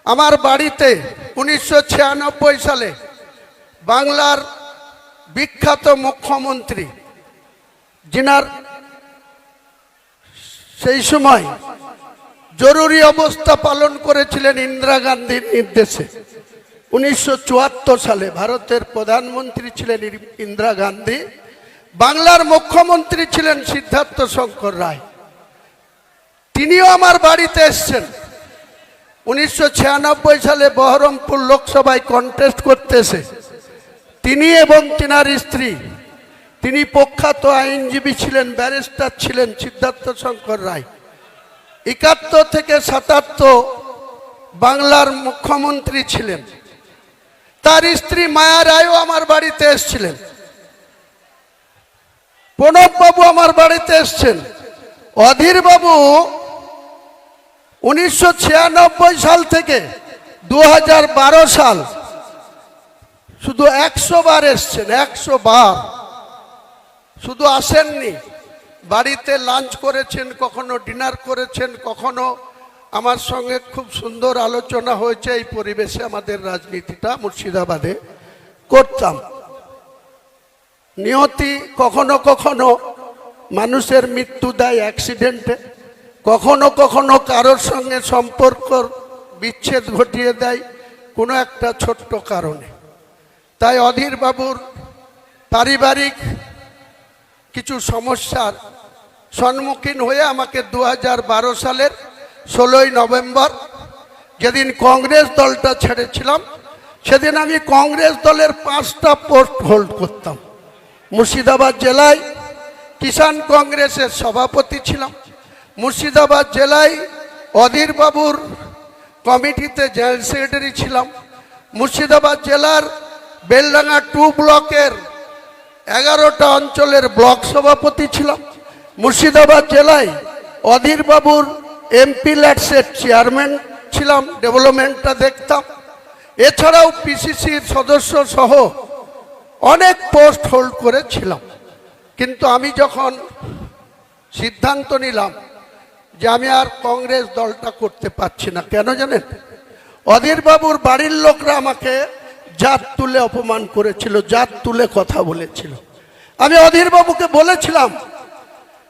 আমার বাড়িতে 1996 সালে বাংলার বিখ্যাত মুখ্যমন্ত্রী যিনার সেই সময় জরুরি অবস্থা পালন করেছিলেন ইন্দিরা গান্ধীর নির্দেশে। 1974 সালে ভারতের প্রধানমন্ত্রী ছিলেন ইন্দিরা গান্ধী, বাংলার মুখ্যমন্ত্রী ছিলেন সিদ্ধার্থ শঙ্কর রায়। তিনিও আমার বাড়িতে এসেছেন। 1996 সালে বহরমপুর লোকসভায় কন্টেস্ট করতেছে তিনি এবং তিনার স্ত্রী, তিনি প্রখ্যাত আইনজীবী ছিলেন, ব্যারিস্টার ছিলেন সিদ্ধার্থ শঙ্কর রায়। 71 থেকে 77 বাংলার মুখ্যমন্ত্রী ছিলেন। তার স্ত্রী মায়া রায়ও আমার বাড়িতে এসেছিলেন। প্রণববাবু আমার বাড়িতে এসছেন। অধীরবাবু 1996 সাল থেকে 2012 সাল শুধু 100 বার এসছেন। 100 বার শুধু আসেননি, বাড়িতে লাঞ্চ করেছেন, কখনো ডিনার করেছেন, কখনো আমার সঙ্গে খুব সুন্দর আলোচনা হয়েছে। এই পরিবেশে আমাদের রাজনীতিটা মুর্শিদাবাদে করতাম। নিয়তি কখনো কখনো মানুষের মৃত্যু দেয় অ্যাক্সিডেন্টে, কখনো কখনো কারোর সঙ্গে সম্পর্ক বিচ্ছেদ ঘটিয়ে দেয় কোনো একটা ছোট্ট কারণে। তাই অধীরবাবুর পারিবারিক কিছু সমস্যার সম্মুখীন হয়ে আমাকে 2012 সালের 16ই নভেম্বর, যেদিন কংগ্রেস দলটা ছেড়েছিলাম, সেদিন আমি কংগ্রেস দলের 5টা পোস্ট হোল্ড করতাম। মুর্শিদাবাদ জেলায় কিষাণ কংগ্রেসের সভাপতি ছিলাম, মুর্শিদাবাদ জেলায় অধীরবাবুর কমিটিতে জেনারেল সেক্রেটারি ছিলাম, মুর্শিদাবাদ জেলার বেলডাঙ্গা 2 ব্লকের 11টা অঞ্চলের ব্লক সভাপতি ছিলাম, মুর্শিদাবাদ জেলায় অধীরবাবুর এমপি ল্যাটসের চেয়ারম্যান ছিলাম, ডেভেলপমেন্টটা দেখতাম। এছাড়াও পিসিসির সদস্য সহ অনেক পোস্ট হোল্ড করেছিলাম। কিন্তু আমি যখন সিদ্ধান্ত নিলাম যে আমি আর কংগ্রেস দলটা করতে পারছি না, কেন জানেন? অধীরবাবুর বাড়ির লোকরা আমাকে জাত তুলে অপমান করেছিল, জাত তুলে কথা বলেছিল। আমি অধীরবাবুকে বলেছিলাম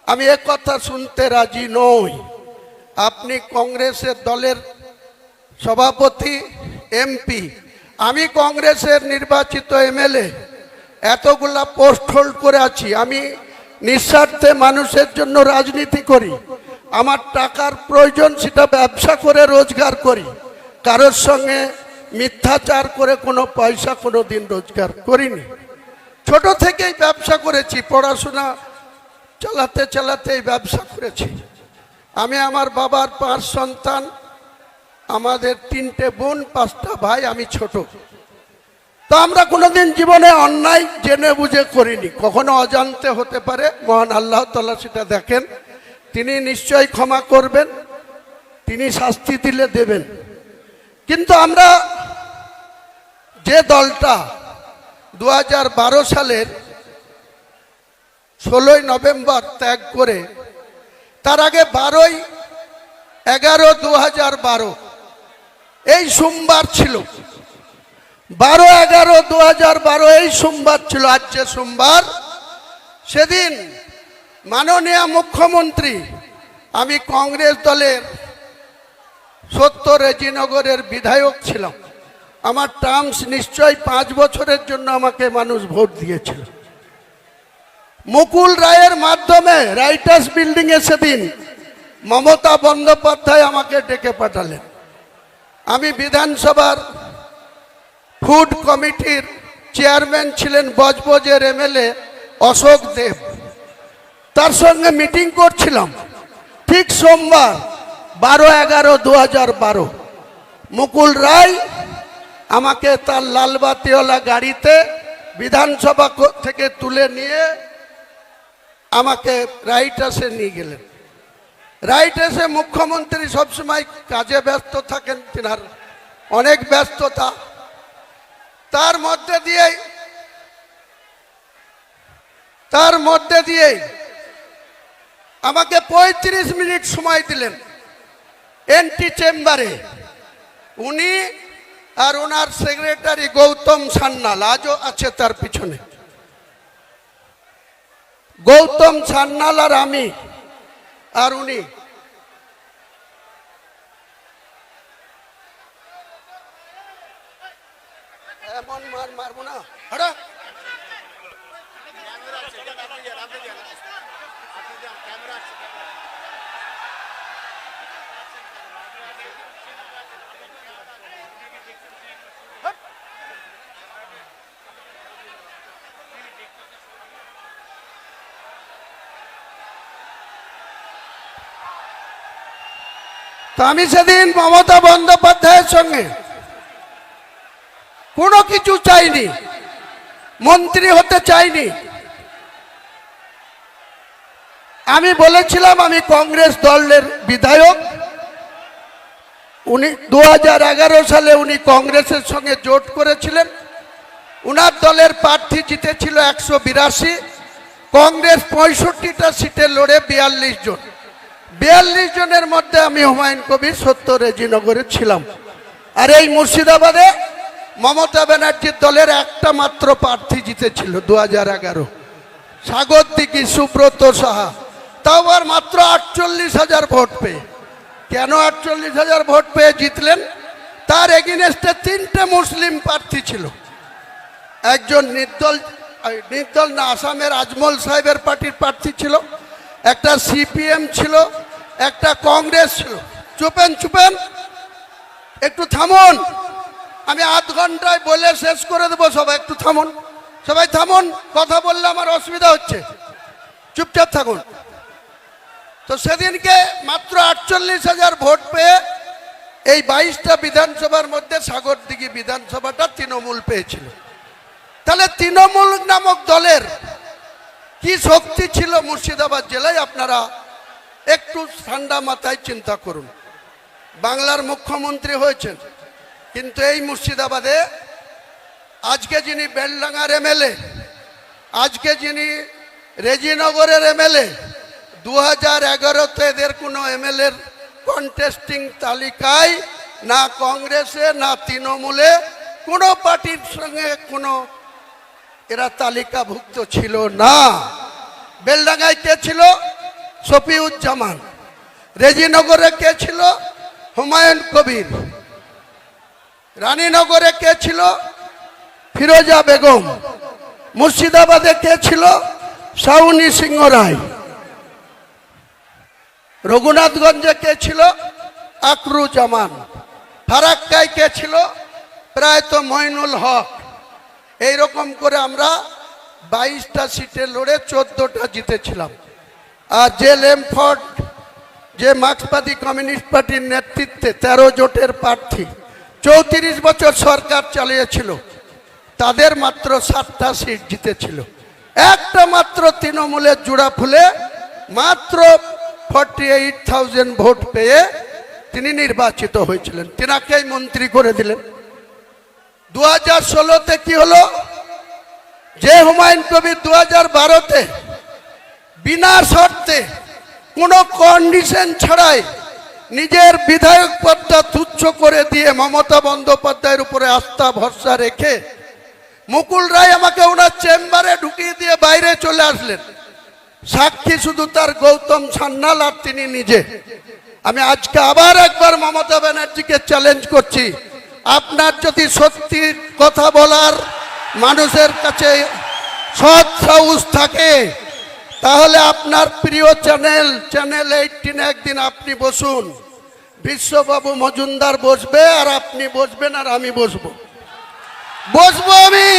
আমি এ কথা শুনতে রাজি নই। আপনি কংগ্রেসের দলের সভাপতি, এমপি, আমি কংগ্রেসের নির্বাচিত এমএলএ, এতগুলা পোস্ট হোল্ড করে আছি। আমি নিঃস্বার্থে মানুষের জন্য রাজনীতি করি। আমার টাকার প্রয়োজন, সেটা ব্যবসা করে রোজগার করি। কারোর সঙ্গে মিথ্যাচার করে কোনো পয়সা কোনো দিন রোজগার করিনি। ছোট থেকেই ব্যবসা করেছি, পড়াশোনা চালাতে চালাতে ব্যবসা করেছি। আমি আমার বাবার 5 সন্তান, আমাদের 3টে বোন, 5টা ভাই, আমি ছোট। তা আমরা কোনোদিন জীবনে অন্যায় জেনে বুঝে করিনি, কখনো অজান্তে হতে পারে। মহান আল্লাহ তাআলা সেটা দেখেন, তিনি নিশ্চয়ই ক্ষমা করবেন, তিনি শাস্তি দিলে দেবেন। কিন্তু আমরা যে দলটা 2012 সালের 16ই নভেম্বর ত্যাগ করে, তার আগে 12/11/2012 এই সোমবার ছিল। 12/11/2012 এই সোমবার ছিল। আজ যে সোমবার, সেদিন মাননীয় মুখ্যমন্ত্রী, আমি কংগ্রেস দলের 70 রেজিনগরের বিধায়ক ছিলাম। আমার টার্মস নিশ্চয়ই 5 বছরের জন্য আমাকে মানুষ ভোট দিয়েছিল। মুকুল রায়ের মাধ্যমে রাইটার্স বিল্ডিংয়ে সেদিন মমতা বন্দ্যোপাধ্যায় আমাকে ডেকে পাঠালেন। আমি বিধানসভার ফুড কমিটির চেয়ারম্যান ছিলেন বজবজের এমএলএ অশোক দেব, তার সঙ্গে মিটিং করছিলাম। ঠিক সোমবার 12/11/2012 মুকুল রায় আমাকে তার লালবাতিওয়ালা গাড়িতে বিধানসভা থেকে তুলে নিয়ে আমাকে রাইটার্সে নিয়ে গেলেন। রাইটার্সে মুখ্যমন্ত্রী সবসময় কাজে ব্যস্ত থাকেন, তিনার অনেক ব্যস্ততা। তার মধ্যে দিয়ে আমাকে 35 মিনিট সময় দিলেন এন্টি চেম্বারে। উনি আর ওনার সেক্রেটারি গৌতম সান্যাল আজও আছে তার পিছনে। গৌতম সান্যাল আর আমি আর উনি এমন মারবো না। তো আমি সেদিন মমতা বন্দ্যোপাধ্যায়ের সঙ্গে কোনো কিছু চাইনি, মন্ত্রী হতে চাইনি। আমি বলেছিলাম আমি কংগ্রেস দলের বিধায়ক। উনি 2011 সালে উনি কংগ্রেসের সঙ্গে জোট করেছিলেন। উনার দলের প্রার্থী জিতেছিল 182, কংগ্রেস 65টা সিটে লড়ে 42 জন। 42 জনের মধ্যে আমি হুমায়ুন কবির 70 রেজিনগরে ছিলাম। আর এই মুর্শিদাবাদে মমতা ব্যানার্জির দলের একটা মাত্র প্রার্থী জিতেছিল 2011, সাগর দিঘি সুব্রত সাহা, তাও আর মাত্র 48,000 ভোট পেয়ে। কেন 48,000 ভোট পেয়ে জিতলেন? তার এগেইনস্টে 3টে মুসলিম প্রার্থী ছিল। একজন নির্দল না, আসামের আজমল সাহেবের পার্টির প্রার্থী ছিল, একটা সিপিএম ছিল, একটা কংগ্রেস ছিল। চুপেন একটু থামুন, আমি আধ ঘন্টায় বলে শেষ করে দেবো। সবাই একটু থামুন, সবাই থামুন, কথা বললে আমার অসুবিধা হচ্ছে, চুপচাপ থাকুন। তো সেদিনকে মাত্র 48,000 ভোট পেয়ে এই 22টা বিধানসভার মধ্যে সাগরদিঘি বিধানসভাটা তৃণমূল পেয়েছিল। তাহলে তৃণমূল নামক দলের কি শক্তি ছিল মুর্শিদাবাদ জেলায়, আপনারা একটু ঠান্ডা মাথায় চিন্তা করুন। বাংলার মুখ্যমন্ত্রী হয়েছেন, কিন্তু এই মুর্শিদাবাদে আজকে যিনি বেলডাঙ্গার এমএলএ, আজকে যিনি রেজিনগরের এমএলএ, 2011-তে এদের কোনো এমএলএর কন্টেস্টিং তালিকায় না কংগ্রেসে না তৃণমূলে কোনো পার্টির সঙ্গে কোনো এরা তালিকাভুক্ত ছিল না। বেলডাঙ্গায় কে ছিল? শফিউজ্জামান। রেজিনগরে কে ছিল? হুমায়ুন কবির। রানীনগরে কে ছিল? ফিরোজা বেগম। মুর্শিদাবাদে কে ছিল? শাউনি সিংহ রায়। রঘুনাথগঞ্জে কে ছিল? আকরুজ্জামান। ফারাক্কায় কে ছিল? প্রায়তো মইনুল হক। এইরকম করে আমরা 22টা সিটে লড়ে 14টা জিতেছিলাম। আর যে লেমফোর্ড, যে মার্ক্সবাদী কমিউনিস্ট পার্টির নেতৃত্বে 13 জোটের প্রার্থী 34 বছর সরকার চালিয়েছিল, তাদের মাত্র 7টা সিট জিতেছিল। একটা মাত্র তৃণমূলের জোড়া ফুলে মাত্র 48,000 ভোট পেয়ে তিনি নির্বাচিত হয়েছিলেন, তিনাকেই মন্ত্রী করে দিলেন। 2016-তে কি হলো? যে হুমায়ুন কবির 2012-তে বিনা শর্তে কোনো কন্ডিশন ছাড়াই নিজের বিধায়ক পদটা তুচ্ছ করে দিয়ে মমতা বন্দ্যোপাধ্যায়ের উপরে আস্থা ভরসা রেখে মুকুল রায় আমাকে ওনার চেম্বারে ঢুকিয়ে দিয়ে বাইরে চলে আসলেন। সাক্ষী শুধু তার গৌতম সান্যাল আর তিনি নিজে। আমি আজকে আবার একবার মমতা ব্যানার্জিকে চ্যালেঞ্জ করছি, আপনার যদি সত্যি কথা বলার মানুষের কাছে সৎ সাহস থাকে, তাহলে আপনার প্রিয় চ্যানেল 18 একদিন আপনি বসুন, বিশ্ববাবু মজুমদার বসবে আর আপনি বসবেন আর আমি বসবো আমি।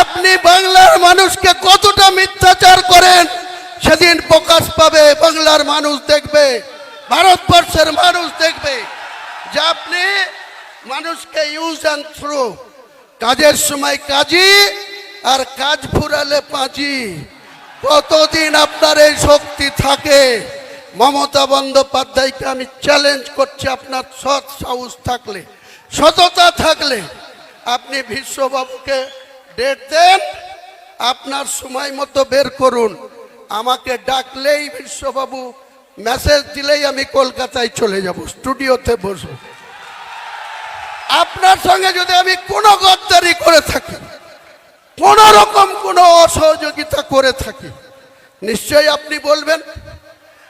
আপনি বাংলার মানুষকে কতটা মিথ্যাচার করেন সেদিন প্রকাশ পাবে। বাংলার মানুষ দেখবে, ভারতবর্ষের মানুষ দেখবে যে আপনি মানুষকে ইউজ অ্যান্ড থ্রো, কাজের সময় কাজী আর কাজ ফুরালে পাঁচি। কতদিন আপনার এই শক্তি থাকে? মমতা বন্দ্যোপাধ্যায়কে আমি চ্যালেঞ্জ করছি, আপনার সৎ সাহস থাকলে, সততা থাকলে আপনি বিশ্ববাবুকে ডেট দেন, আপনার সময় মতো বের করুন। আমাকে ডাকলেই বিশ্ববাবু মেসেজ দিলেই আমি কলকাতায় চলে যাব, স্টুডিওতে বসবো। আপনার সঙ্গে যদি আমি কোনো গদ্দারি করে থাকি, কোন রকম কোনো অসহযোগিতা করে থাকি, নিশ্চয়ই আপনি বলবেন।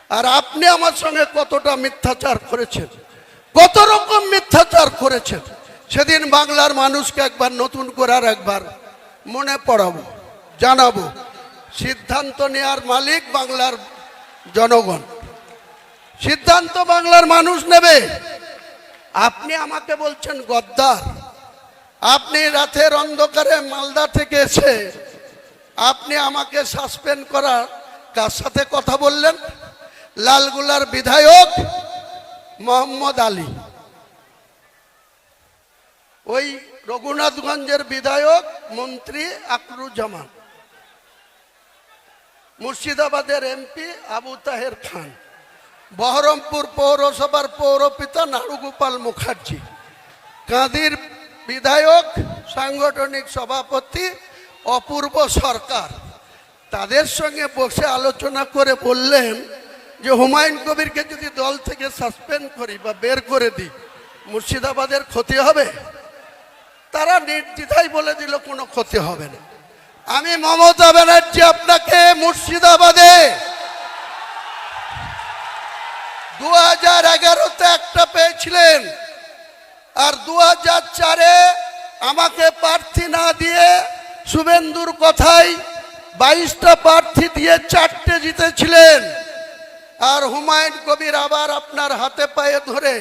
আর আপনি আমার সঙ্গে কতটা মিথ্যাচার করেছেন, কত রকম মিথ্যাচার করেছেন, সেদিন বাংলার মানুষকে একবার নতুন করে আর একবার মনে পড়াবো, জানাবো। সিদ্ধান্ত নেওয়ার মালিক বাংলার জনগণ, সিদ্ধান্ত বাংলার মানুষ নেবে। আপনি আমাকে বলছেন গদ্দার। আপনি রাতের অন্ধকারে মালদা থেকে এসে আপনি আমাকে সাসপেন্ড করার কার সাথে কথা বললেন? লালগুলার বিধায়ক মোহাম্মদ আলী, ওই রঘুনাথগঞ্জের বিধায়ক মন্ত্রী আকরুজ্জামান, মুর্শিদাবাদের এমপি আবু তাহের খান, বহরমপুর পৌরসভার পৌরপিতা নাড়ুগোপাল মুখার্জি, কাঁদির বিধায়ক সাংগঠনিক সভাপতি অপূর্ব সরকার, তাদের সঙ্গে বসে আলোচনা করে বললেন যে হুমায়ুন কবিরকে যদি দল থেকে সাসপেন্ড করি বা বের করে দিই, মুর্শিদাবাদের ক্ষতি হবে। তারা নির্দ্বিধায় বলে দিল কোনো ক্ষতি হবে না। আমি মমতা ব্যানার্জি আপনাকে মুর্শিদাবাদে 2011-তে একটা পেয়েছিলেন, আর 2004-এ আমাকে প্রার্থী না দিয়ে শুভেন্দুর কথায় 22টা প্রার্থী দিয়ে 4টে জিতেছিলেন। আর হুমায়ুন কবির আবার আপনার হাতে পায়ে ধরে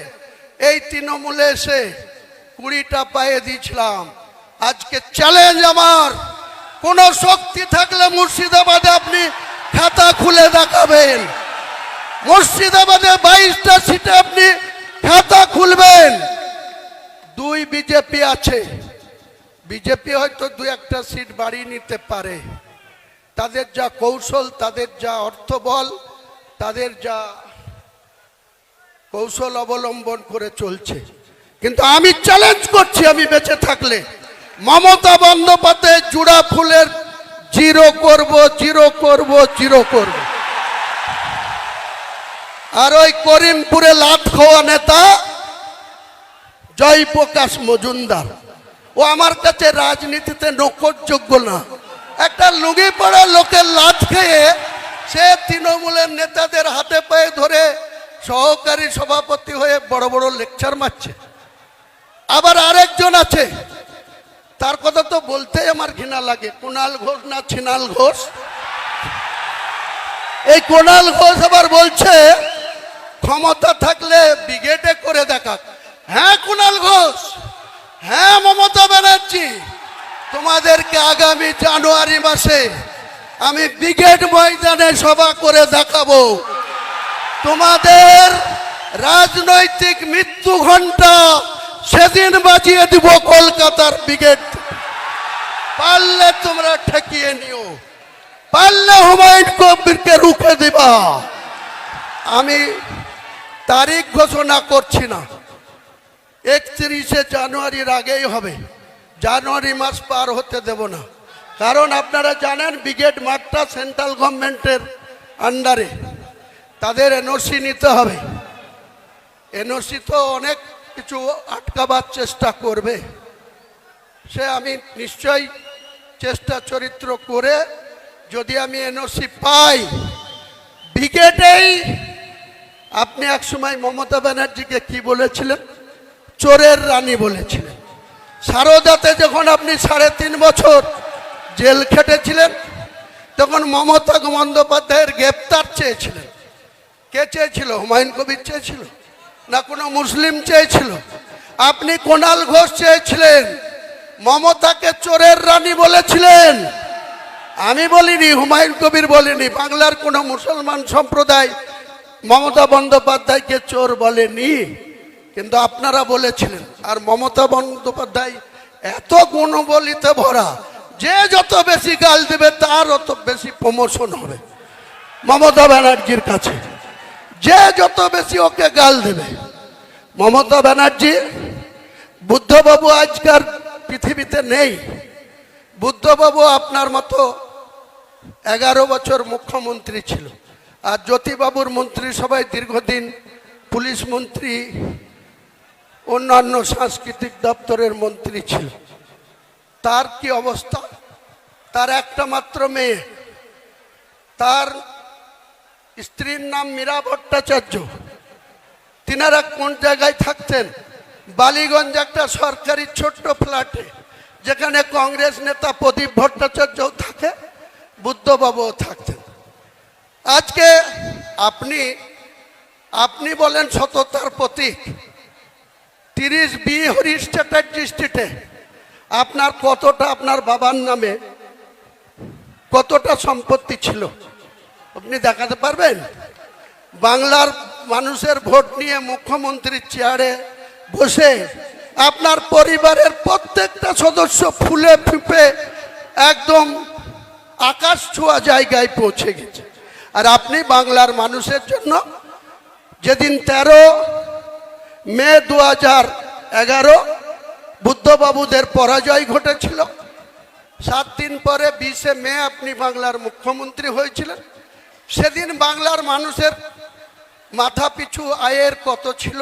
এই তৃণমূলে এসে 20টা পায়ে দিয়েছিলাম। আজকে চ্যালেঞ্জ আমার, কোন শক্তি থাকলে মুর্শিদাবাদে আপনি খাতা খুলে দেখাবেন। মুর্শিদাবাদে 22টা সিটে আপনি খাতা খুলবেন। 2 বিজেপি আছে, বিজেপি হয়তো 2-1টা সিট বাড়িয়ে নিতে পারে। তাদের যা কৌশল, তাদের যা অর্থবল, তাদের যা কৌশল অবলম্বন করে চলছে। কিন্তু আমি চ্যালেঞ্জ করছি, আমি বেঁচে থাকলে মমতা বন্দ্যোপাধ্যায় জুড়া ফুলের জিরো করব, জিরো করব, জিরো করব। আর ওই করিমপুরে লাট খাওয়া নেতা জয়প্রকাশ মজুমদার, ও আমার কাছে রাজনীতিতে নকরযোগ্য না। একটা লুঙ্গি পড়া লোকের লাট খেয়ে সে তৃণমূলের নেতাদের হাতে পায়ে ধরে সহকারী সভাপতি হয়ে বড় বড় লেকচার মারছে। আবার আরেকজন আছে, তার কথা তো বলতেই আমার ঘৃণা লাগে, কুণাল ঘোষ না ছিনাল ঘোষ। এই কুণাল ঘোষ আবার বলছে ক্ষমতা থাকলে ব্রিগেডে করে দেখাক। হ্যাঁ কুণাল ঘোষ, হ্যাঁ মমতা ব্যানার্জি, তোমাদেরকে আগামী জানুয়ারি মাসে আমি ব্রিগেড ময়দানে সভা করে দেখাবো। তোমাদের রাজনৈতিক মৃত্যু ঘণ্টা সেদিন বাজিয়ে দিব কলকাতার ব্রিগেড। পারলে তোমরা ঠেকিয়ে নিও, পারলে হুমায়ুন কবিরকে রুখে দিবা। আমি তারিখ ঘোষণা করছি না, 31শে জানুয়ারির আগেই হবে। জানুয়ারি মাস পার হতে দেব না, কারণ আপনারা জানেন ব্রিগেড মাঠটা সেন্ট্রাল গভর্নমেন্টের আন্ডারে, তাদের এনওসি নিতে হবে। এনওসি তো অনেক কিছু আটকাবার চেষ্টা করবে, সে আমি নিশ্চয়ই চেষ্টা চরিত্র করে যদি আমি এনওসি পাই, ব্রিগেডেই আপনি একসময় মমতা ব্যানার্জিকে কি বলেছিলেন? চোরের রানী বলেছিলেন। সারদাতে যখন আপনি 3.5 বছর জেল খেটেছিলেন, তখন মমতা বন্দ্যোপাধ্যায়ের গ্রেপ্তার চেয়েছিলেন। কে চেয়েছিল? হুমায়ুন কবির চেয়েছিল না কোনো মুসলিম চেয়েছিল? আপনি কুণাল ঘোষ চেয়েছিলেন, মমতাকে চোরের রানী বলেছিলেন। আমি বলিনি, হুমায়ুন কবির বলেনি, বাংলার কোনো মুসলমান সম্প্রদায় মমতা বন্দ্যোপাধ্যায়কে চোর বলেনি, কিন্তু আপনারা বলেছিলেন। আর মমতা বন্দ্যোপাধ্যায় এত গুণবলিতে ভরা, যে যত বেশি গাল দেবে তার অত বেশি প্রমোশন হবে মমতা ব্যানার্জির কাছে। যে যত বেশি ওকে গাল দেবে, মমতা ব্যানার্জি, বুদ্ধবাবু আজকার পৃথিবীতে নেই। বুদ্ধবাবু আপনার মতো 11 বছর মুখ্যমন্ত্রী ছিল, আর জ্যোতিবাবুর মন্ত্রিসভায় দীর্ঘদিন পুলিশ মন্ত্রী অন্যান্য সাংস্কৃতিক দপ্তরের মন্ত্রী ছিল। তার কি অবস্থা? তার একটা মাত্র মেয়ে, তার স্ত্রীর নাম মীরা ভট্টাচার্য। তিনারা কোন জায়গায় থাকতেন? বালিগঞ্জ একটা সরকারি ছোট্ট ফ্ল্যাটে, যেখানে কংগ্রেস নেতা প্রদীপ ভট্টাচার্যও থাকে, বুদ্ধবাবুও থাকতেন। আজকে আপনি বলেন সততার প্রতীক। 30 বি হরিশ চ্যাটার্জি স্ট্রিটে আপনার কতটা, আপনার বাবার নামে কতটা সম্পত্তি ছিল আপনি দেখাতে পারবেন? বাংলার মানুষের ভোট নিয়ে মুখ্যমন্ত্রীর চেয়ারে বসে আপনার পরিবারের প্রত্যেকটা সদস্য ফুলে ফুপে একদম আকাশ ছোঁয়া জায়গায় পৌঁছে গেছে। আর আপনি বাংলার মানুষের জন্য যেদিন 13 মে 2011 বুদ্ধবাবুদের পরাজয় ঘটেছিল, 7 দিন পরে 20 মে আপনি বাংলার মুখ্যমন্ত্রী হয়েছিলেন। সেদিন বাংলার মানুষের মাথা পিছু আয়ের কত ছিল,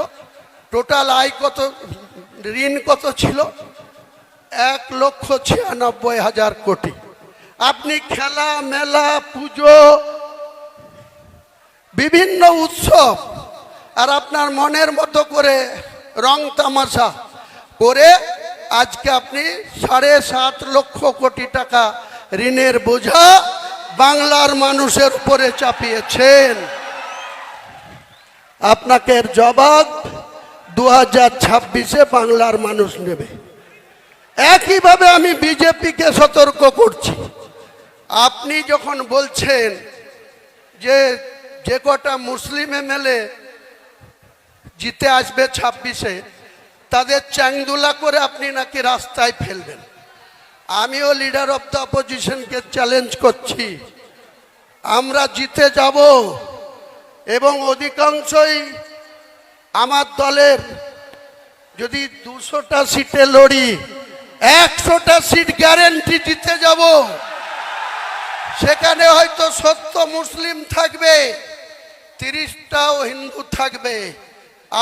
টোটাল আয় কত, ঋণ কত ছিল? 1,96,000 কোটি। আপনি খেলা মেলা, পুজো, বিভিন্ন উৎসব আর আপনার মনের মতো করে রং তামাশা করে আজকে আপনি 7.5 লক্ষ কোটি টাকা ঋণের বোঝা বাংলার মানুষের উপরে চাপিয়েছেন। আপনাকে এর জবাব 2026-এ বাংলার মানুষ নেবে। একইভাবে আমি বিজেপিকে সতর্ক করছি। আপনি যখন বলছেন যে কটা মুসলিম এমএলএ জিতে আসবে 26-এ, তাদের চ্যাংদুলা করে আপনি নাকি রাস্তায় ফেলবেন। আমিও লিডার অফ দ্য অপোজিশনকে চ্যালেঞ্জ করছি, আমরা জিতে যাব এবং অধিকাংশই আমার দলের যদি 200টা সিটে লড়ি, 100টা সিট গ্যারেন্টি জিতে যাব। সেখানে হয়তো 70 মুসলিম থাকবে, 30টাও হিন্দু থাকবে।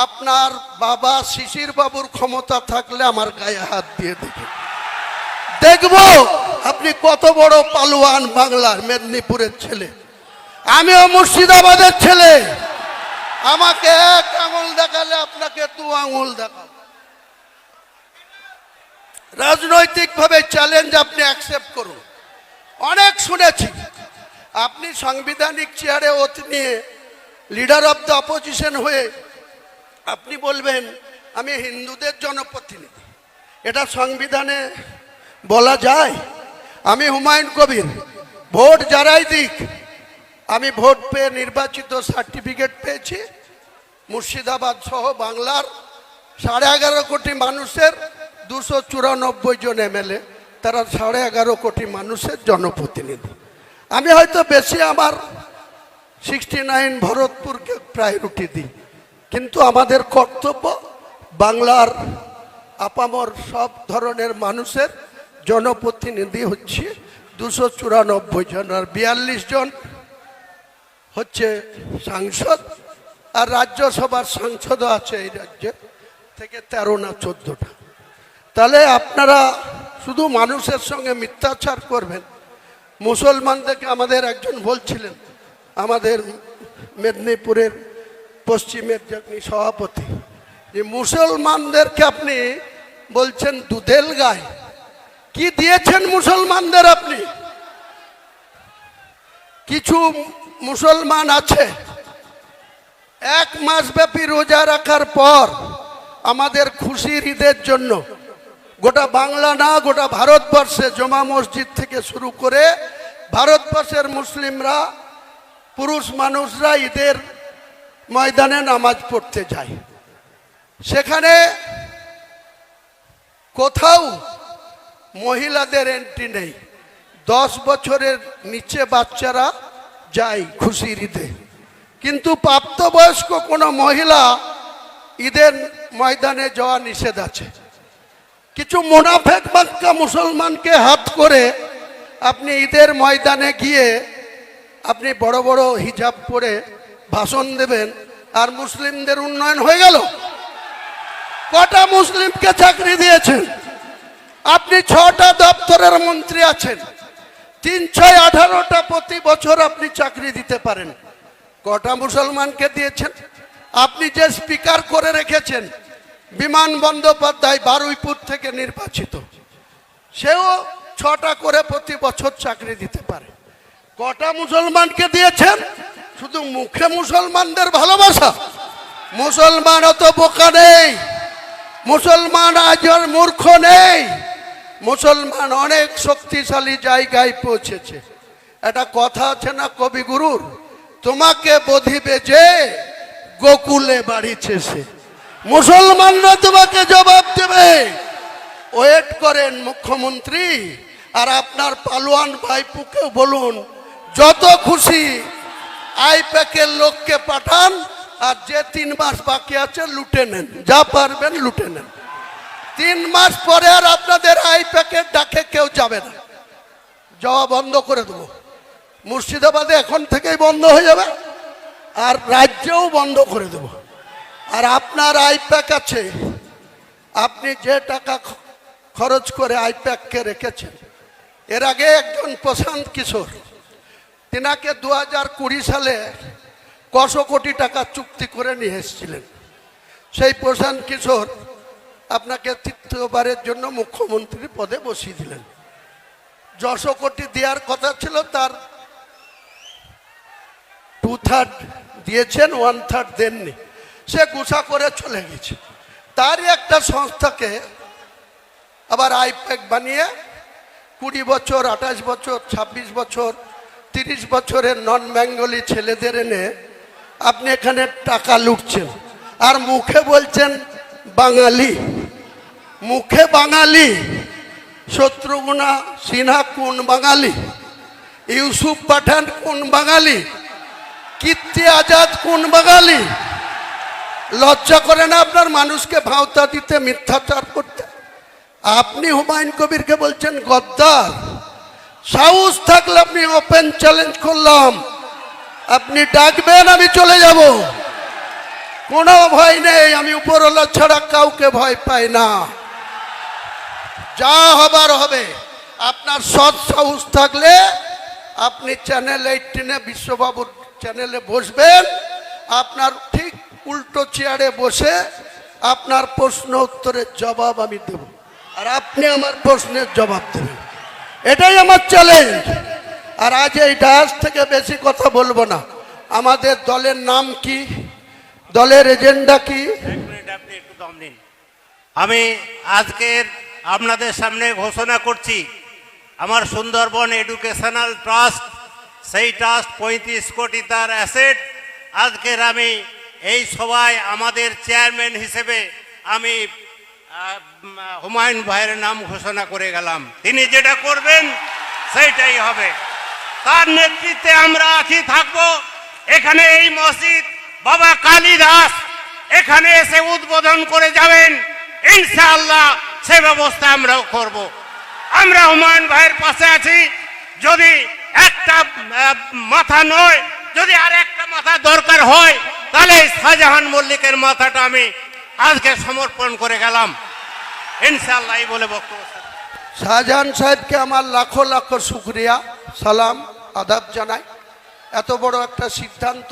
আপনার বাবা শিশির বাবুর ক্ষমতা থাকলে আমার গায়ে হাত দিয়ে দেখব আপনি কত বড় পালোয়ান। বাংলার মেদিনীপুরের ছেলে, আমিও মুর্শিদাবাদের ছেলে। আমাকে 1 আঙুল দেখালে আপনাকে 2 আঙুল দেখাবো। রাজনৈতিকভাবে চ্যালেঞ্জ আপনি অ্যাকসেপ্ট করুন। অনেক শুনেছি আপনি সাংবিধানিক চেয়ারে ওত নিয়ে লিডার অফ দ্য অপোজিশন হয়ে আপনি বলবেন আমি হিন্দুদের জনপ্রতিনিধি। এটা সংবিধানে বলা যায়? আমি হুমায়ুন কবির, ভোট যারাই দিক, আমি ভোট পেয়ে নির্বাচিত সার্টিফিকেট পেয়েছি। মুর্শিদাবাদ সহ বাংলার 11.5 কোটি মানুষের 294 জন এমএলএ, তারা 11.5 কোটি মানুষের জনপ্রতিনিধি। আমি হয়তো বেশি আমার 69 ভরতপুরকে প্রায়োরিটি দিই, কিন্তু আমাদের কর্তব্য বাংলার আপামর সব ধরনের মানুষের জনপ্রতিনিধি হচ্ছে 294 জন, আর 42 জন হচ্ছে সাংসদ, আর রাজ্যসভার সাংসদও আছে এই রাজ্যে থেকে 13 না 14টা। তাহলে আপনারা শুধু মানুষের সঙ্গে মিথ্যাচার করবেন। মুসলমানদেরকে আমাদের একজন বলছিলেন, আমাদের মেদিনীপুরের পশ্চিমের যিনি সভাপতি, যে মুসলমানদেরকে আপনি বলছেন দুধেল গায়। কি দিয়েছেন মুসলমানদের আপনি? কিছু মুসলমান আছে 1 মাস ব্যাপী রোজা রাখার পর আমাদের খুশির ঈদের জন্য গোটা বাংলা না গোটা ভারতবর্ষে জমা মসজিদ থেকে শুরু করে ভারতবর্ষের মুসলিমরা, পুরুষ মানুষরা ঈদের ময়দানে নামাজ পড়তে যায়। সেখানে কোথাও মহিলাদের এন্ট্রি নেই। 10 বছরের নিচে বাচ্চারা যায় খুশির ঈদে, কিন্তু প্রাপ্তবয়স্ক কোনো মহিলা ঈদের ময়দানে যাওয়া নিষেধ আছে। কিছু মুনাফেক বাক্কা মুসলমানকে হাত করে আপনি ঈদের ময়দানে গিয়ে আপনি বড় বড় হিজাব পরে ভাষণ দেবেন, আর মুসলিমদের উন্নয়ন হয়ে গেল। কটা মুসলিমকে চাকরি দিয়েছেন? আপনি 6টা দপ্তরের মন্ত্রী আছেন, 3-6-18টা প্রতি বছর আপনি চাকরি দিতে পারেন। কটা মুসলমানকে দিয়েছেন? আপনি যে স্পিকার করে রেখেছেন বিমান বন্দ্যোপাধ্যায়, বারুইপুর থেকে নির্বাচিত, সেও 6টা করে প্রতি বছর চাকরি দিতে পারে। কটা মুসলমানকে দিয়েছেন? শুধু মুখে মুসলমানদের ভালোবাসা। মুসলমান অত বোকা নেই, মুসলমান আজ আর মূর্খ নেই, মুসলমান অনেক শক্তিশালী জায়গায় পৌঁছেছে। একটা কথা আছে না কবিগুরুর, তোমাকে বধিবে যে গোকুলে বাড়িছে সে। মুসলমানরা তোমাকে জবাব দেবে। ওয়েট করেন মুখ্যমন্ত্রী, আর আপনার পালোয়ান ভাইপুকেও বলুন যত খুশি আইপ্যাকের লোককে পাঠান, আর যে 3 মাস বাকি আছে লুটে নেন, যা পারবেন লুটে নেন। 3 মাস পরে আর আপনাদের আইপ্যাকের ডাকে কেউ যাবে না, যাওয়া বন্ধ করে দেবো। মুর্শিদাবাদে এখন থেকেই বন্ধ হয়ে যাবে, আর রাজ্যেও বন্ধ করে দেব। আর আপনার আইপ্যাক আছে, আপনি যে টাকা খরচ করে আইপ্যাককে রেখেছেন। এর আগে একজন প্রশান্ত কিশোর, তিনাকে 2020 সালে 100 কোটি টাকা চুক্তি করে নিয়ে এসেছিলেন। সেই প্রশান্ত কিশোর আপনাকে 3য়বারের জন্য মুখ্যমন্ত্রী পদে বসিয়ে দিলেন। 100 কোটি দেওয়ার কথা ছিল, তার 2/3 দিয়েছেন, 1/3 দেননি। সে গুছা করে চলে গেছে। তারই একটা সংস্থাকে আবার আইপ্যাক বানিয়ে 20 বছর, 28 বছর, 26 বছর, 30 বছরের নন বেঙ্গলি ছেলেদের এনে আপনি এখানে টাকা লুটছেন, আর মুখে বলছেন বাঙালি। মুখে বাঙালি। শত্রুঘ্না সিনহা কোন বাঙালি? ইউসুফ পাঠান কোন বাঙালি? কীর্তি আজাদ কোন বাঙালি? লজ্জা করে না আপনার মানুষকে ভাওতা দিতে, মিথ্যাচার করতে? আপনি হুমায়ুন কবিরকে বলছেন গদ্দার। সাহস থাকলে আপনি ওপেন চ্যালেঞ্জ করলাম, আপনি ডাকবেন, আমি চলে যাব, কোনো ভয় নেই। আমি উপরওয়ালা ছাড়া কাউকে ভয় পাই না। যা হবার হবে। আপনার সৎ সাহস থাকলে আপনি চ্যানেল 18-এ বিশ্ববাবুর চ্যানেলে বসবেন, আপনার ঠিক উল্টো চেয়ারে বসে আপনার প্রশ্ন উত্তরের জবাব আমি দেব, আর আপনি আমার প্রশ্নের জবাব দেবেন। এটাই আমার চ্যালেঞ্জ। আর আজ এই ডায়াস থেকে বেশি কথা বলবো না। আমাদের দলের নাম কি, দলের এজেন্ডা কি? আপনি একটু দম দিন। আমি আজকের আপনাদের সামনে ঘোষণা করছি, আমার সুন্দরবন এডুকেশনাল ট্রাস্ট, সেই ট্রাস্ট 35 কোটি তার অ্যাসেট। আজকের আমি এই সভায় আমাদের চেয়ারম্যান হিসেবে আমি হুমায়ুন ভাইয়ের নাম ঘোষণা করে গেলাম। তিনি যেটা করবেন সেইটাই হবে। তার নেতৃত্বে আমরা আছি, থাকবো। এখানে এই মসজিদ বাবা কালীদাস এখানে এসে উদ্বোধন করে যাবেন, ইনশাআল্লাহ সে ব্যবস্থা আমরাও করব। আমরা হুমায়ুন ভাইয়ের পাশে আছি। যদি একটা মাথা নয়, যদি আর একটা মাথা দরকার হয়, তাহলে শাহজাহান মল্লিকের মাথাটা আমি আজকে সমর্পণ করে গেলাম, ইনশাআল্লাহ বলে বক্তব্য। শাহজাহান সাহেবকে আমার লাখো লাখো শুকরিয়া, সালাম, আদাব জানাই। এত বড় একটা সিদ্ধান্ত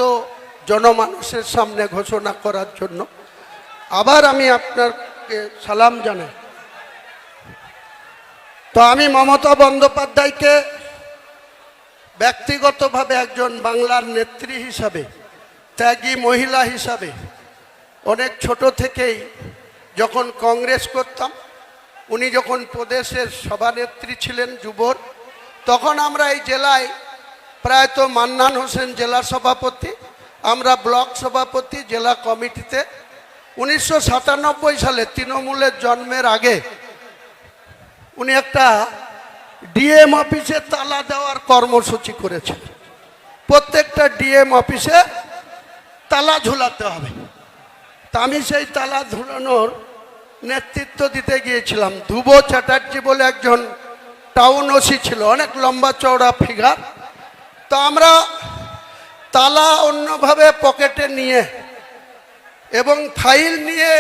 জনমানুষের সামনে ঘোষণা করার জন্য আবার আমি আপনাকে সালাম জানাই। তো আমি মমতা বন্দ্যোপাধ্যায়কে ব্যক্তিগতভাবে একজন বাংলার নেত্রী হিসাবে, ত্যাগী মহিলা হিসাবে, অনেক ছোট থেকেই যখন কংগ্রেস করতাম, উনি যখন প্রদেশের সভানেত্রী ছিলেন যুবর, তখন আমরা এই জেলায় প্রায়ত মান্নান হোসেন জেলা সভাপতি, আমরা ব্লক সভাপতি জেলা কমিটিতে। 1997 সালে তৃণমূলের জন্মের আগে উনি একটা ডিএম অফিসে তালা দেওয়ার কর্মসূচি করেছেন। প্রত্যেকটা ডিএম অফিসে তালা ঝুলাতে হবে। তা আমি সেই তালা ঝুলানোর নেতৃত্ব দিতে গিয়েছিলাম। ধ্রুব চ্যাটার্জি বলে একজন টাউন ওসি ছিল, অনেক লম্বা চওড়া ফিগার। তো আমরা তালা অন্যভাবে পকেটে নিয়ে এবং ফাইল নিয়ে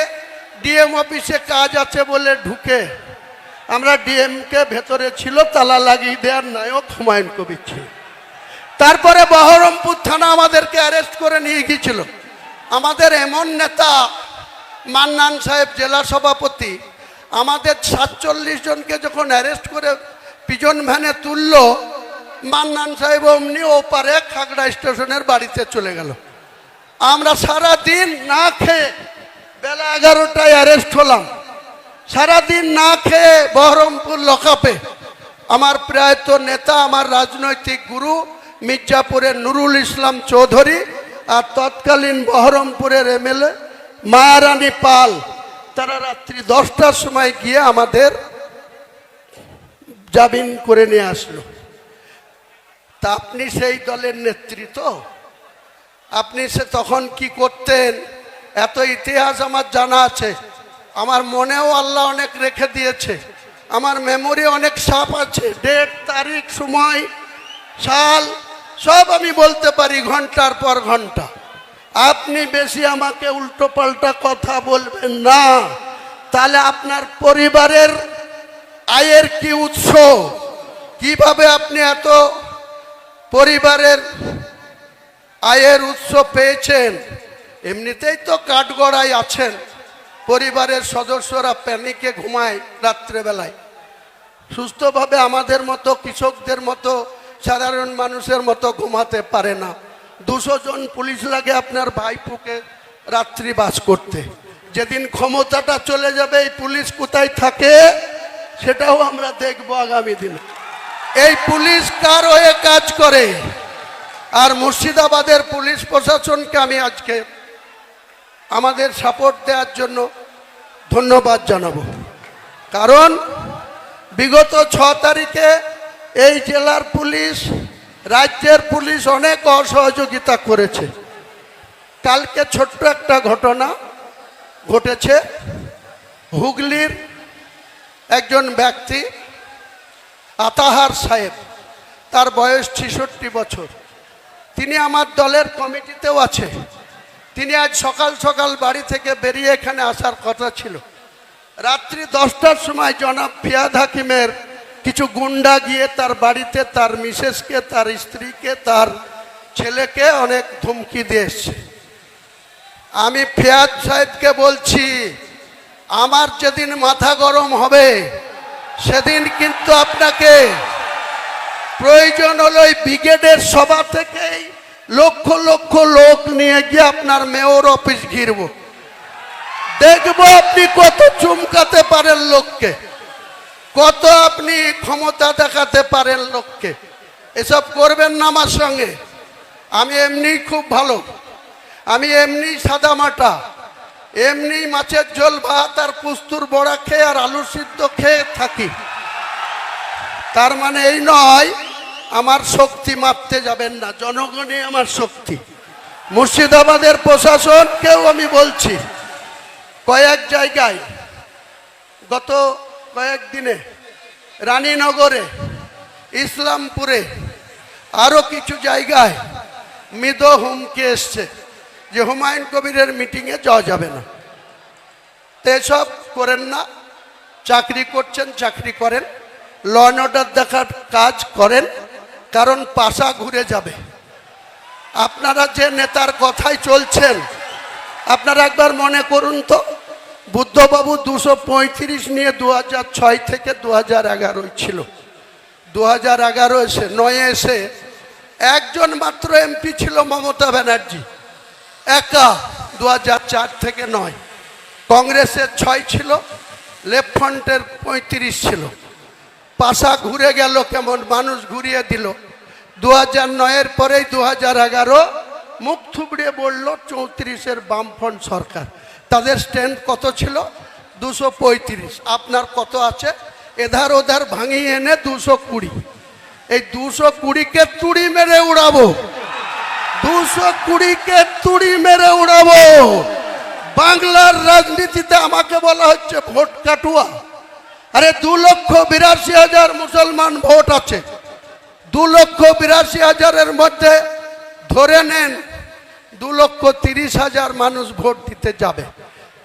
ডিএম অফিসে কাজ আছে বলে ঢুকে আমরা ডিএমকে ভেতরে ছিল তালা লাগিয়ে দেওয়ার নায়ক হুমায়ুন কবির ছিল। তারপরে বহরমপুর থানা আমাদেরকে অ্যারেস্ট করে নিয়ে গিয়েছিল। আমাদের এমন নেতা মান্নান সাহেব জেলা সভাপতি আমাদের 47 জনকে যখন অ্যারেস্ট করে পিজন ভ্যানে তুললো, মান্নান সাহেব অমনি ওপারে খাগড়া স্টেশনের বাড়িতে চলে গেল। আমরা সারা দিন না খেয়ে বেলা 11টায় অ্যারেস্ট হলাম। সারাদিন না খেয়ে বহরমপুর লকআপে। আমার প্রয়াত নেতা, আমার রাজনৈতিক গুরু মির্জাপুরের নুরুল ইসলাম চৌধুরী আর তৎকালীন বহরমপুরের এমএলএ মায়ারানী পাল, তারা রাত্রি 10টার সময় গিয়ে আমাদের জামিন করে নিয়ে আসলো। তা আপনি সেই দলের নেতৃত্ব, আপনি সে তখন কি করতেন এত ইতিহাস আমার জানা আছে। আমার মনেও আল্লাহ অনেক রেখে দিয়েছে, আমার মেমোরি অনেক সাপ আছে, ডেট তারিখ সময় সাল সব আমি বলতে পারি ঘন্টার পর ঘন্টা। আপনি বেশি আমাকে উল্টো পাল্টা কথা বলবেন না, তাহলে আপনার পরিবারের আয়ের কি উৎস, কিভাবে আপনি এত পরিবারের আয়ের উৎস পেয়েছেন। এমনিতেই তো কাঠগড়ায় আছেন, পরিবারের সদস্যরা প্যানিকে ঘুমায় রাত্রেবেলায়, সুস্থভাবে আমাদের মতো কৃষকদের মতো সাধারণ মানুষের মতো ঘুমাতে পারে না। 200 জন পুলিশ লাগে আপনার ভাইপোকে রাত্রি বাস করতে। যেদিন ক্ষমতাটা চলে যাবে এই পুলিশ কোথায় থাকে সেটাও আমরা দেখব আগামী দিনে। এই পুলিশ কার হয়ে কাজ করে। আর মুর্শিদাবাদের পুলিশ প্রশাসনকে আমি আজকে আমাদের সাপোর্ট দেওয়ার জন্য ধন্যবাদ জানাবো। কারণ বিগত 6 তারিখে এই জেলার পুলিশ, রাজ্যের পুলিশ অনেক অসহযোগিতা করেছে। কালকে ছোট্ট একটা ঘটনা ঘটেছে। হুগলির একজন ব্যক্তি আতাহার সাহেব, তার বয়স 66 বছর, তিনি আমার দলের কমিটিতেও আছে। তিনি আজ সকাল সকাল বাড়ি থেকে বেরিয়ে এখানে আসার কথা ছিল। রাত্রি 10টার সময় জনাব ফিয়াদ হাকিমের কিছু গুন্ডা গিয়ে তার বাড়িতে তার মিসেসকে, তার স্ত্রীকে, তার ছেলেকে অনেক ধমকি দিয়ে এসছে। আমি ফিয়াদ সাহেবকে বলছি, আমার যেদিন মাথা গরম হবে সেদিন কিন্তু আপনাকে প্রয়োজন হলো এই ব্রিগেডের সভা থেকেই লক্ষ লক্ষ লোক নিয়ে গিয়ে আপনার মেয়র অফিস ঘিরব। দেখবো আপনি কত চুমকাতে পারেন লোককে, কত আপনি ক্ষমতা দেখাতে পারেন লোককে। এসব করবেন না আমার সঙ্গে। আমি এমনি খুব ভালো, আমি এমনি সাদামাটা, এমনি মাছের ঝোল ভাত আর পুস্তুর বড়া খেয়ে আর আলু সিদ্ধ খেয়ে থাকি। তার মানে এই নয় আমার শক্তি মাপতে যাবেন না, জনগণই আমার শক্তি। মুর্শিদাবাদের প্রশাসনকেও আমি বলছি, কয়েক জায়গায় গত কয়েকদিনে রানীনগরে, ইসলামপুরে, আরও কিছু জায়গায় মৃদু হুমকি এসছে যে হুমায়ুন কবিরের মিটিংয়ে যাওয়া যাবে না। এসব করেন না। চাকরি করছেন, চাকরি করেন, ল অ্যান্ড অর্ডার দেখার কাজ করেন, কারণ পাশা ঘুরে যাবে। আপনারা যে নেতার কথাই চলছেন, আপনারা একবার মনে করুন তো, বুদ্ধবাবু 235 নিয়ে 2006 থেকে 2011 ছিল। 2011 এসে 9 এসে একজন মাত্র এমপি ছিল মমতা ব্যানার্জি, একা 2004 থেকে 9। কংগ্রেসের 6 ছিল, লেফট ফ্রন্টের 35 ছিল। পাশা ঘুরে গেল, কেমন মানুষ ঘুরিয়ে দিল। 2009-এর পরেই 2011 মুখ থুবড়িয়ে বলল 34-এর বামফ্রন্ট সরকার। তাদের স্ট্রেংথ কত ছিল? 235। আপনার কত আছে? এধার ওধার ভাঙিয়ে এনে 220। এই 220-কে তুড়ি মেরে উড়াবো, 220-কে তুড়ি মেরে উড়াবো। বাংলার রাজনীতিতে আমাকে বলা হচ্ছে ভোট কাটুয়া। আরে 2,82,000 মুসলমান ভোট আছে। 2,82,000-এর মধ্যে ধরে নেন 2,30,000 মানুষ ভোট দিতে যাবে।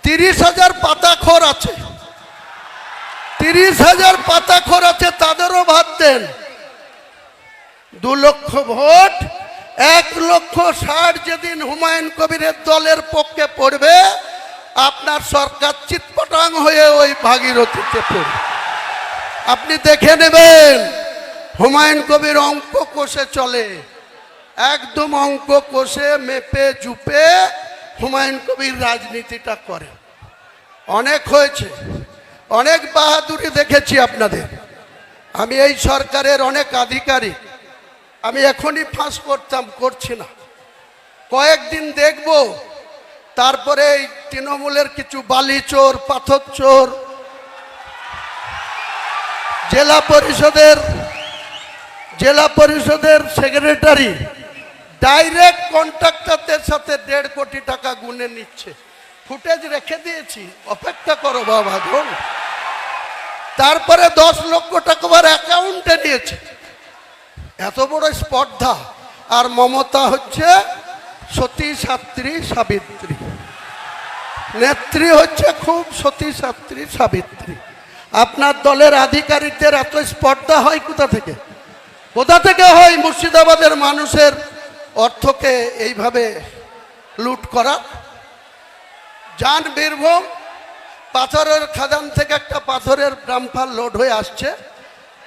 30,000 পাতাখোর আছে, 30,000 পাতাখোর আছে, তাদেরও ভাত দেন। 2 লক্ষ ভোট, 1,60,000 যেদিন হুমায়ুন কবিরের দলের পক্ষে পড়বে, আপনার সরকার চিৎপটাং হয়ে ওই ভাগীরথীতে পড়বে। আপনি দেখে নেবেন, হুমায়ুন কবির অঙ্ক কষে চলে, একদম অঙ্ক কষে মেপে জুপে হুমায়ুন কবির রাজনীতিটা করে। অনেক হয়েছে, অনেক বাহাদুরি দেখেছি আপনাদের। আমি এই সরকারের অনেক আধিকারিক, আমি এখনই ফাঁস করতাম, করছি না, কয়েকদিন দেখব, তারপরে এই তৃণমূলের কিছু বালি চোর, পাথর চোর, জেলা পরিষদের সেক্রেটারি ডাইরেক্ট কন্ট্রাক্টরদের সাথে 1.5 কোটি টাকা গুনে নিচ্ছে। ফুটেজ রেখে দিয়েছি, অপেক্ষা করো বাবা গো। তারপরে 10 লক্ষ টাকা আবার অ্যাকাউন্টে নিয়েছে। এত বড় স্পর্ধা। আর মমতা হচ্ছে সতী সাত্রী সাবিত্রী, নেত্রী হচ্ছে খুব সতী সাত্রী সাবিত্রী। আপনার দলের আধিকারিকদের এত স্পর্ধা হয় কোথা থেকে? কোথা থেকে হয় মুর্শিদাবাদের মানুষের অর্থকে এইভাবে লুট করা? যান বীরভূম, পাথরের খাদান থেকে একটা পাথরের ডাম্পার লোড হয়ে আসছে,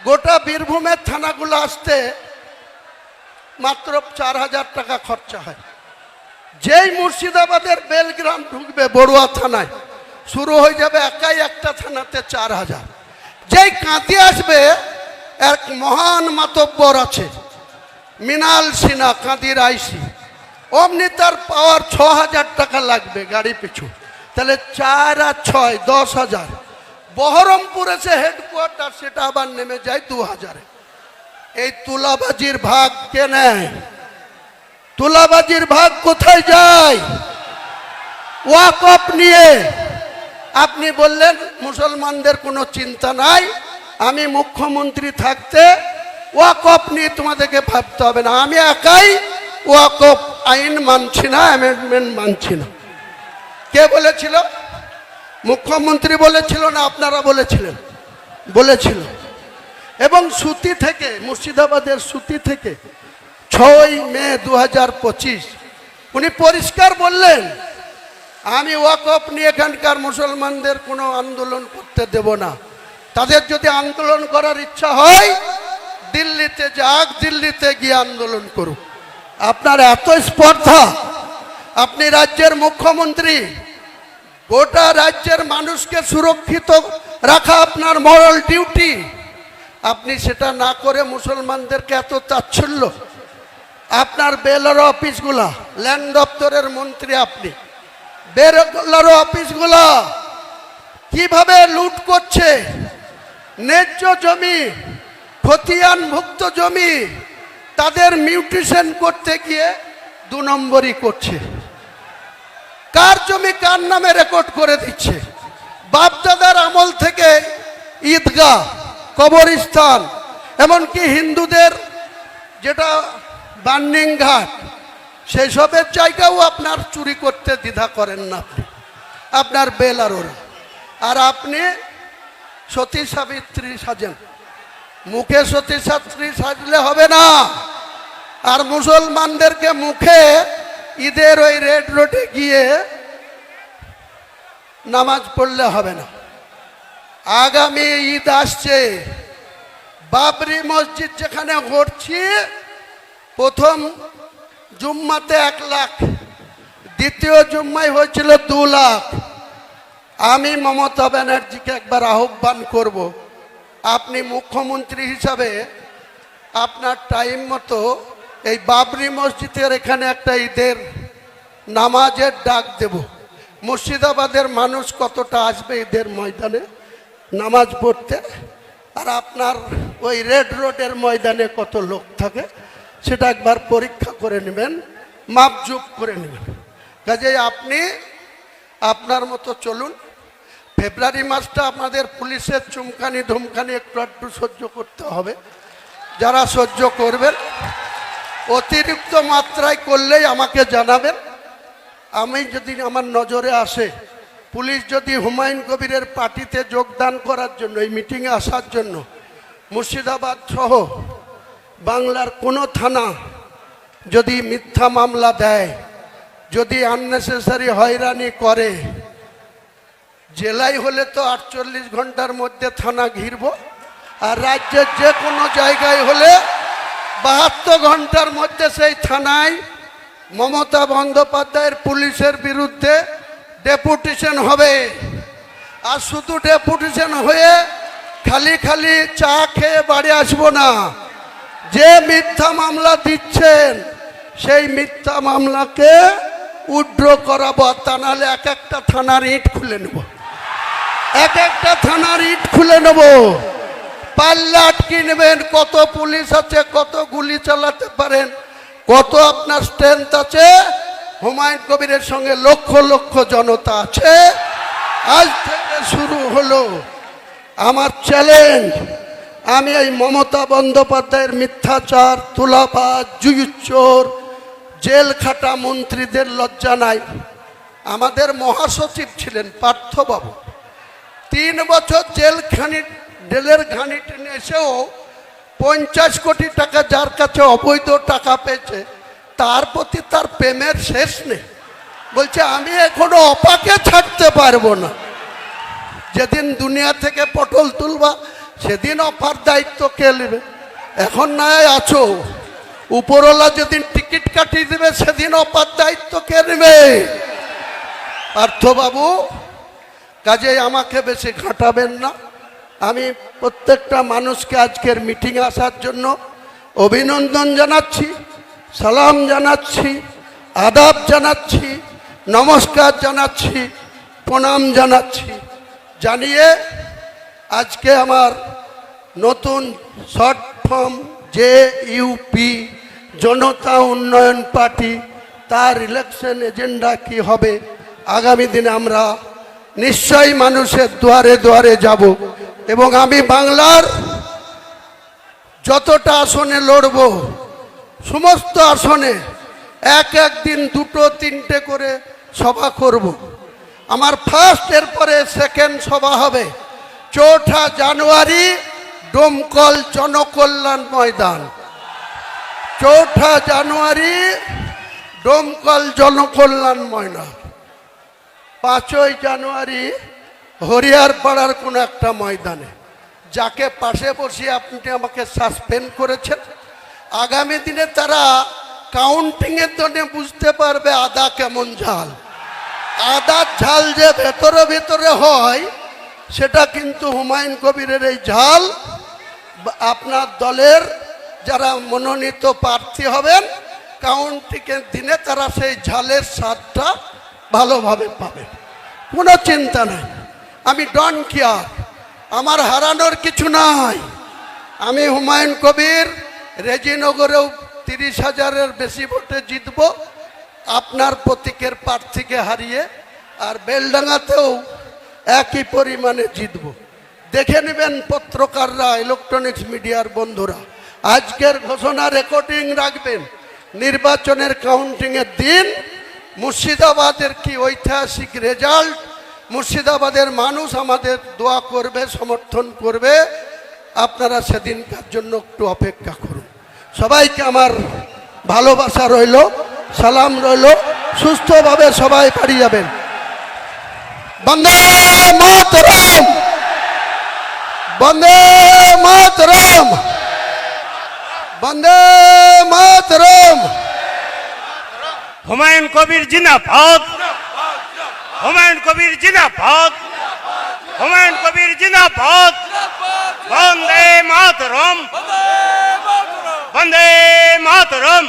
গোটা বীরভূমের থানাগুলো আসতে মাত্র 4,000 টাকা খরচা হয়। যেই মুর্শিদাবাদের বেলগ্রাম ঢুকবে বড়ুয়া থানায়, শুরু হয়ে যাবে একাই একটা থানাতে 4,000। যেই কাঁদি আসবে, এক মহান মাতব্বর আছে মৃণাল সিনহা, কাঁদির আইসি, অমনি তার পাওয়ার 6,000 টাকা লাগবে গাড়ি পিছু। তাহলে 4 আর 6 10,000। বহরমপুর এসে হেডকোয়ার্টার, সেটা আবার নেমে যায় 2,000। এই তুলাবাজির ভাগ কে নেয়? তুলাবাজির ভাগ কোথায় যায়? ওয়াকফ নিয়ে। আপনি বললেন মুসলমানদের কোনো চিন্তা নাই, আমি মুখ্যমন্ত্রী থাকতে ওয়াকফ নিয়ে তোমাদেরকে ভাবতে হবে না। আমি একাই ওয়াকফ আইন মানছি না, অ্যামেন্ডমেন্ট মানছি না। কে বলেছিল? মুখ্যমন্ত্রী বলেছিল না আপনারা বলেছিলেন? বলেছিল। এবং সুতি থেকে, মুর্শিদাবাদের সুতি থেকে 6 মে 2025 উনি পরিষ্কার বললেন, আমি ওয়াকফ নিয়ে এখানকার মুসলমানদের কোনো আন্দোলন করতে দেব না। তাদের যদি আন্দোলন করার ইচ্ছা হয় দিল্লিতে যাক, দিল্লিতে গিয়ে আন্দোলন করুক। আপনার এত স্পর্ধা, আপনি রাজ্যের মুখ্যমন্ত্রী, গোটা রাজ্যের মানুষকে সুরক্ষিত রাখা আপনার মরাল ডিউটি, আপনি সেটা না করে মুসলমানদেরকে এত তাচ্ছিল্য। আপনার বেলারো অফিসগুলা, ল্যান্ড দপ্তরের মন্ত্রী আপনি, বেলারো অফিসগুলা কিভাবে লুট করছে, ন্যায্য জমি, খতিয়ানভুক্ত জমি, তাদের মিউটেশন করতে গিয়ে 2 নম্বরই করছে। কার জমি কার নামে রেকর্ড করে দিচ্ছে। বাপদাদার আমল থেকে ঈদগাহ, কবরস্থান, এমনকি হিন্দুদের যেটা বার্নিং ঘাট, সেই সবের জায়গাও আপনার চুরি করতে দ্বিধা করেন না আপনার বেলারোরা। আর আপনি সতী সাবিত্রী সাজেন। মুখে সতী সাবিত্রী সাজলে হবে না, আর মুসলমানদেরকে মুখে ঈদের ওই রেড রোডে গিয়ে নামাজ পড়লে হবে না। আগামী ঈদ আসছে, বাবরি মসজিদ যেখানে করছি, প্রথম জুম্মাতে 1 লাখ, দ্বিতীয় জুম্মায় হয়েছিল 2 লাখ। আমি মমতা ব্যানার্জিকে একবার আহ্বান করব, আপনি মুখ্যমন্ত্রী হিসাবে আপনার টাইম মতো এই বাবরি মসজিদের এখানে একটা ঈদের নামাজের ডাক দেব। মুর্শিদাবাদের মানুষ কতটা আসবে ঈদের ময়দানে নামাজ পড়তে, আর আপনার ওই রেড রোডের ময়দানে কত লোক থাকে, সেটা একবার পরীক্ষা করে নেবেন, মাপজুপ করে নেবেন। কাজেই আপনি আপনার মতো চলুন। ফেব্রুয়ারি মাসটা আমাদের পুলিশের চুমকানি ধুমকানি একটু একটু সহ্য করতে হবে। যারা সহ্য করবেন, অতিরিক্ত মাত্রায় করলেই আমাকে জানাবেন। আমি যদি আমার নজরে আসে পুলিশ যদি হুমায়ুন কবিরের পার্টিতে যোগদান করার জন্য, এই মিটিংয়ে আসার জন্য মুর্শিদাবাদ সহ বাংলার কোনো থানা যদি মিথ্যা মামলা দেয়, যদি আননেসেসারি হয়রানি করে, জেলায় হলে তো 48 ঘন্টার মধ্যে থানা ঘিরব, আর রাজ্যের যে কোনো জায়গায় হলে 72 ঘন্টার মধ্যে সেই থানায় মমতা বন্দ্যোপাধ্যায়ের পুলিশের বিরুদ্ধে ডেপুটেশন হবে। আর শুধু ডেপুটেশন হয়ে খালি খালি চা খেয়ে বাড়ি আসবো না, যে মিথ্যা মামলা দিচ্ছেন সেই মিথ্যা মামলাকে উইথড্র করাবো, তা নাহলে এক একটা থানার ইট খুলে নেব, এক একটা থানার ইট খুলে নেব। পাল্লা আটকে নেবেন, কত পুলিশ আছে, কত গুলি চালাতে পারেন, কত আপনার স্ট্রেংথ আছে। হুমায়ুন কবিরের সঙ্গে লক্ষ লক্ষ জনতা আছে। আজ থেকে শুরু হলো আমার চ্যালেঞ্জ। আমি এই মমতা বন্দ্যোপাধ্যায়ের মিথ্যাচার, তুলাবাজ, জুয়ুচোর, জেল খাটা মন্ত্রীদের লজ্জা নাই। আমাদের মহাসচিব ছিলেন পার্থবাবু, 3 বছর জেলের ঘানি টেনে এসেও 50 কোটি টাকা যার কাছে অবৈধ টাকা পেয়েছে, তার প্রতি তার প্রেমের শেষ নেই। বলছে আমি এখনো অপাকে ছাড়তে পারবো না। যেদিন দুনিয়া থেকে পটল তুলবা সেদিন অপার দায়িত্ব কে নেবে? এখন নয় আছো, উপরওয়ালা যেদিন টিকিট কাটিয়ে দেবে সেদিন অপার দায়িত্ব কে নেবে? পার্থবাবু, কাজে আমাকে বেশি ঘাটাবেন না। আমি প্রত্যেকটা মানুষকে আজকের মিটিংয়ে আসার জন্য অভিনন্দন জানাচ্ছি, সালাম জানাচ্ছি, আদাব জানাচ্ছি, নমস্কার জানাচ্ছি, প্রণাম জানাচ্ছি। জানিয়ে আজকে আমার নতুন শর্ট ফর্ম JUP জনতা উন্নয়ন পার্টি, তার ইলেকশন এজেন্ডা কি হবে, আগামী দিনে আমরা নিশ্চয়ই মানুষের দুয়ারে দুয়ারে যাব এবং আমি বাংলার যতটা আসনে লড়ব সমস্ত আসনে এক দিন 2-3টে করে সভা করব। আমার ফার্স্ট, এরপরে সেকেন্ড সভা হবে 4 জানুয়ারি ডোমকল জনকল্যাণ ময়দান। 4 জানুয়ারি ডোমকল জনকল্যাণ ময়দান। 5 জানুয়ারি হরিয়ারপাড়ার কোনো একটা ময়দানে। যাকে পাশে বসিয়ে আপনি আমাকে সাসপেন্ড করেছেন, আগামী দিনে তারা কাউন্টিংয়ের জন্য বুঝতে পারবে আদা কেমন ঝাল। আদার ঝাল যে ভেতরে ভেতরে হয়, সেটা কিন্তু হুমায়ুন কবিরের এই ঝাল আপনার দলের যারা মনোনীত প্রার্থী হবেন কাউন্টিংয়ের দিনে তারা সেই ঝালের স্বাদটা ভালোভাবে পাবে, কোনো চিন্তা নাই। আমি ডন কেয়ার, আমার হারানোর কিছু নাই। আমি হুমায়ুন কবির রেজিনগরেও 30,000-এর বেশি ভোটে জিতব আপনার প্রতীকের প্রার্থীকে হারিয়ে, আর বেলডাঙ্গাতেও একই পরিমাণে জিতব। দেখে নেবেন পত্রকাররা, ইলেকট্রনিক্স মিডিয়ার বন্ধুরা, আজকের ঘোষণা রেকর্ডিং রাখবেন। নির্বাচনের কাউন্টিংয়ের দিন মুর্শিদাবাদের কি ঐতিহাসিক রেজাল্ট, মুর্শিদাবাদের মানুষ আমাদের দোয়া করবে, সমর্থন করবে। আপনারা সেদিনকার জন্য একটু অপেক্ষা করুন। সবাইকে আমার ভালোবাসা রইল, সালাম রইল, সুস্থভাবে সবাই বাড়ি যাবেন। বন্দে মাতরম, বন্দে মাতরম, বন্দে মাতরম। হুমায়ুন কবির জিন্দাবাদ, হুমায়ুন কবির জিন্দাবাদ, হুমায়ুন কবির জিন্দাবাদ। বন্দে মাতরম, বন্দে মাতরম।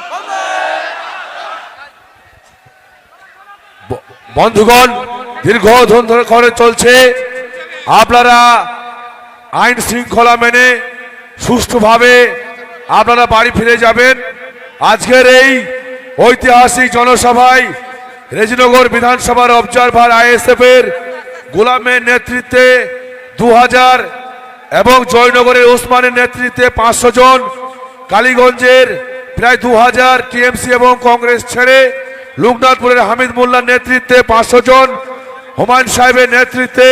বন্ধুগণ, দীর্ঘদিন ধরে করে চলছে, আপনারা আইন শৃঙ্খলা মেনে সুষ্ঠুভাবে আপনারা বাড়ি ফিরে যাবেন। আজকের এই ঐতিহাসিক জনসভায় রেজিনগর বিধানসভার অবজারভার ISF এর গোলামের নেতৃত্বে 2000 এবং জয়নগরের ওসমানের নেতৃত্বে 500 জন, কালীগঞ্জের প্রায় 2000 TMC এবং কংগ্রেস ছেড়ে লোকনাথপুরের হামিদ মোল্লার নেতৃত্বে 500 জন, হুমায়ুন সাহেবের নেতৃত্বে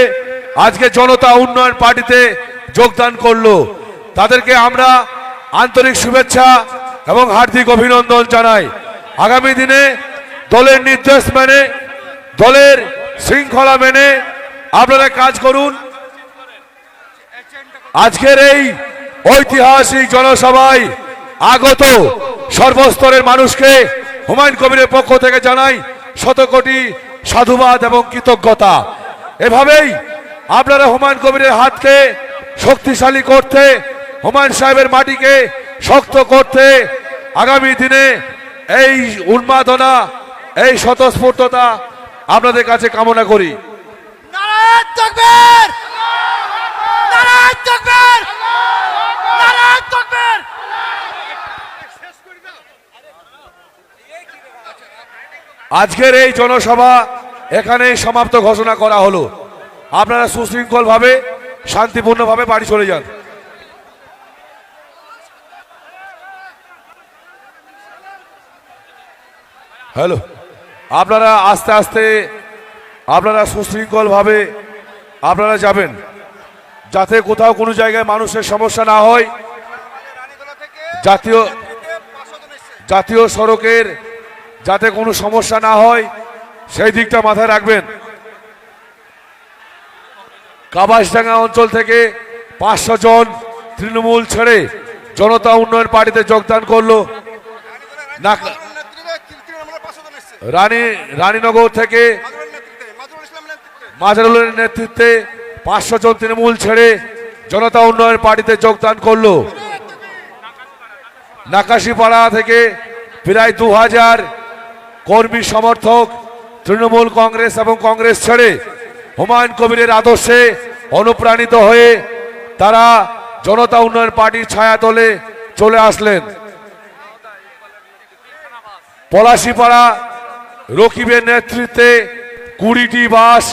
আজকে জনতা উন্নয়ন পার্টিতে যোগদান করলো। তাদেরকে আমরা আন্তরিক শুভেচ্ছা এবং হার্দিক অভিনন্দন জানাই। আগামী দিনে দলের নির্দেশ মেনে, দলের শৃঙ্খলা মেনে আপনারা কাজ করুন। আজকের এই ঐতিহাসিক জনসভায় আগত সর্বস্তরের মানুষকে হুমায়ুন কবিরের পক্ষ থেকে জানাই শত কোটি সাধুবাদ এবং কৃতজ্ঞতা। এভাবেই আপনারা হুমায়ুন কবিরের হাতকে শক্তিশালী করতে, হুমায়ুন সাহেবের মাটিকে শক্ত করতে আগামী দিনে এই উন্মাদনা, এই স্বতঃস্ফূর্ততা আপনাদের কাছে কামনা করি। নারায়ণ তাকবীর! নারায়ণ তাকবীর! নারায়ণ তাকবীর! আজকের এই জনসভা এখানেই সমাপ্ত ঘোষণা করা হলো। আপনারা সুশৃঙ্খলভাবে শান্তিপূর্ণভাবে বাড়ি চলে যান। হ্যালো, আপনারা আস্তে আস্তে আপনারা সুশৃঙ্খলভাবে আপনারা যাবেন, যাতে কোথাও কোনো জায়গায় মানুষের সমস্যা না হয়। জাতীয় সড়কের যাতে কোনো সমস্যা না হয় সেই দিকটা মাথায় রাখবেন। কাবাসডাঙ্গা অঞ্চল থেকে 500 জন তৃণমূল ছেড়ে জনতা উন্নয়ন পার্টিতে যোগদান করলো। রানীনগর থেকে মাজহারুলের নেতৃত্বে 500 জন তৃণমূল ছেড়ে জনতা উন্নয়ন পার্টিতে যোগদান করলো। নাকাশিপাড়া থেকে প্রায় 2000 কর্মী সমর্থক তৃণমূল কংগ্রেস এবং কংগ্রেস ছেড়ে হুমায়ুন কবিরের আদর্শে অনুপ্রাণিত হয়ে তারা জনতা উন্নয়ন পার্টির ছায়াতলে চলে আসলেন। পলাশিপাড়া রকিবের নেতৃত্বে 20টি বাস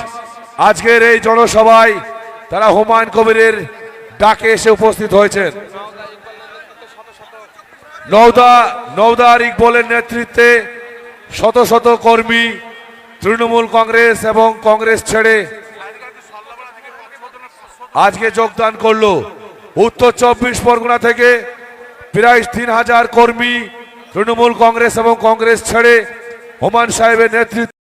আজকের এই জনসভায় তারা হুমায়ুন কবিরের ডাকে এসে উপস্থিত হয়েছেন। নওদার ইকবলের নেতৃত্বে শত শত কর্মী তৃণমূল কংগ্রেস এবং কংগ্রেস ছেড়ে আজকে যোগদান করলো। উত্তর 24 পরগনা থেকে প্রায় 3000 কর্মী তৃণমূল কংগ্রেস এবং কংগ্রেস ছেড়ে হুমায়ুন সাহেবের নেতৃত্বে